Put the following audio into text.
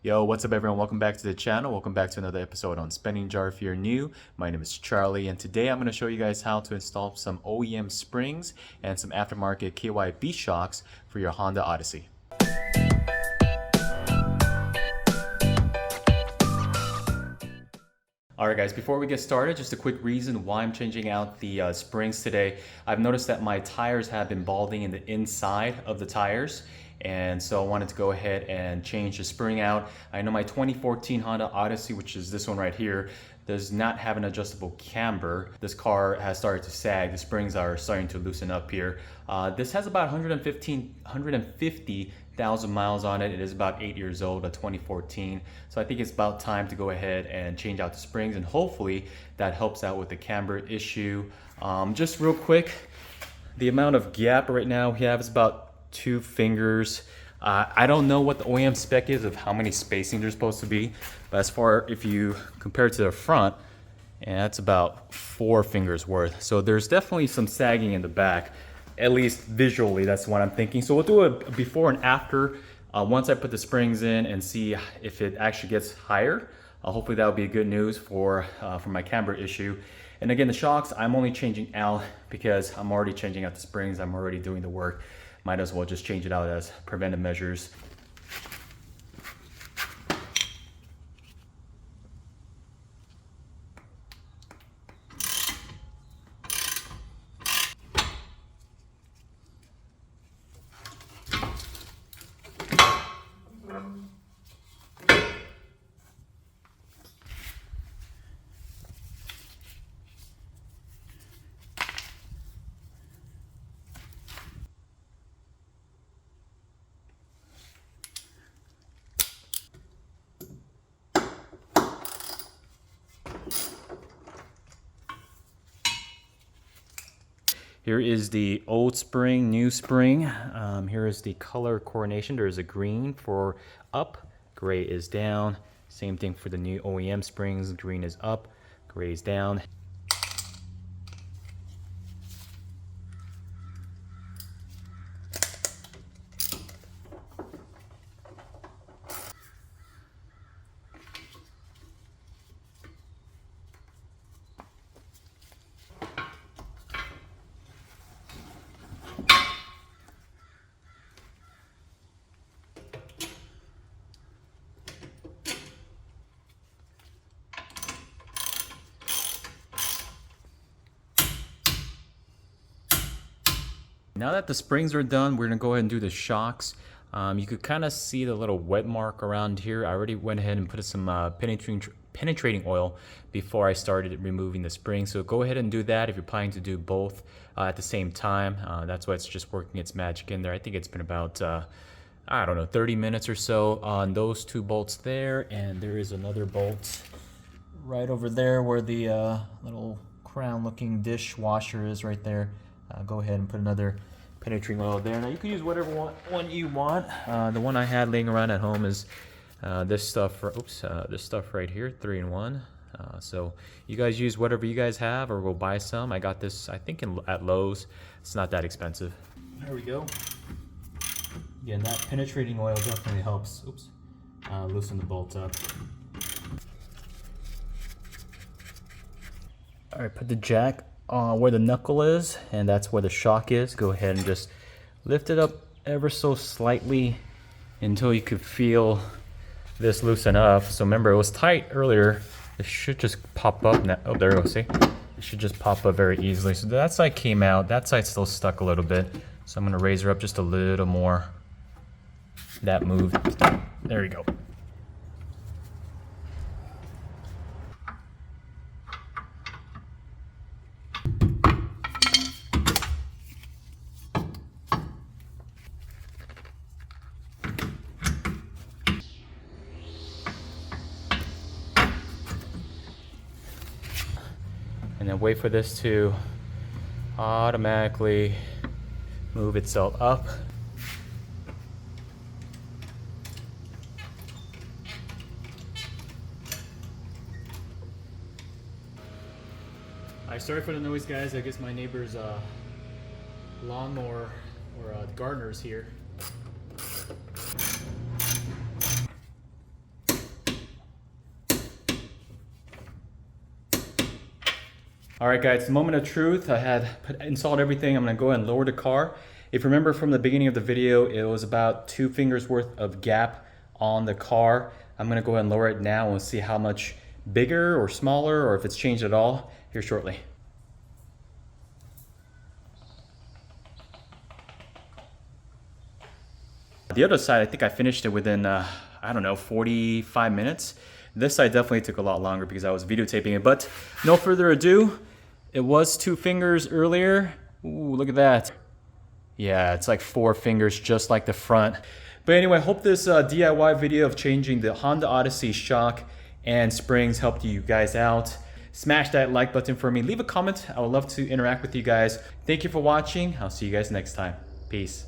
Yo, what's up everyone? Welcome back to the channel. Welcome back to another episode on Spending Jar if you're new. My name is Charlie and today I'm going to show you guys how to install some OEM springs and some aftermarket KYB shocks for your Honda Odyssey. Alright guys, before we get started, just a quick reason why I'm changing out the springs today. I've noticed that my tires have been balding in the inside of the tires, and so I wanted to go ahead and change the spring out. I know my 2014 Honda Odyssey, which is this one right here, does not have an adjustable camber. This car has started to sag. The springs are starting to loosen up here. This has about 150,000 miles on it. It is about 8 years old, a 2014. So I think it's about time to go ahead and change out the springs, and hopefully that helps out with the camber issue. Just real quick, the amount of gap right now we have is about 2 fingers. I don't know what the OEM spec is of how many spacing they're supposed to be, but as far if you compare it to the front, and that's about 4 fingers worth. So there's definitely some sagging in the back, at least visually. That's what I'm thinking. So we'll do a before and after once I put the springs in and see if it actually gets higher. Hopefully that will be good news for my camber issue. And again, the shocks I'm only changing out because I'm already changing out the springs. I'm already doing the work. Might as well just change it out as preventive measures. Here is the old spring, new spring. Here is the color coordination. There is a green for up, gray is down. Same thing for the new OEM springs. Green is up, gray is down. Now that the springs are done, we're gonna go ahead and do the shocks. You could kind of see the little wet mark around here. I already went ahead and put some penetrating oil before I started removing the spring. So go ahead and do that if you're planning to do both at the same time. That's why it's just working its magic in there. I think it's been about, I don't know, 30 minutes or so on those 2 bolts there. And there is another bolt right over there where the little crown looking dishwasher is right there. Go ahead and put another penetrating oil there. Now you can use whatever one you want. The one I had laying around at home is this stuff. This stuff right here, 3-in-1. So you guys use whatever you guys have, or go buy some. I got this, I think, at Lowe's. It's not that expensive. There we go. Again, that penetrating oil definitely helps. Loosen the bolts up. All right, put the jack where the knuckle is, and that's where the shock is. Go ahead and just lift it up ever so slightly until you could feel this loosen up. So remember, it was tight earlier. It should just pop up now. Oh, there we go, see? It should just pop up very easily. So that side came out. That side's still stuck a little bit. So I'm gonna raise her up just a little more. That moved. There we go. And then wait for this to automatically move itself up. Sorry for the noise, guys. I guess my neighbor's lawnmower or gardener's here. All right, guys, moment of truth. I had installed everything. I'm gonna go ahead and lower the car. If you remember from the beginning of the video, it was about 2 fingers worth of gap on the car. I'm gonna go ahead and lower it now and we'll see how much bigger or smaller, or if it's changed at all, here shortly. The other side, I think I finished it within, I don't know, 45 minutes. This side definitely took a lot longer because I was videotaping it, but no further ado, it was 2 fingers earlier. Ooh, look at that. Yeah, it's like 4 fingers, just like the front. But anyway, I hope this DIY video of changing the Honda Odyssey shock and springs helped you guys out. Smash that like button for me. Leave a comment. I would love to interact with you guys. Thank you for watching. I'll see you guys next time. Peace.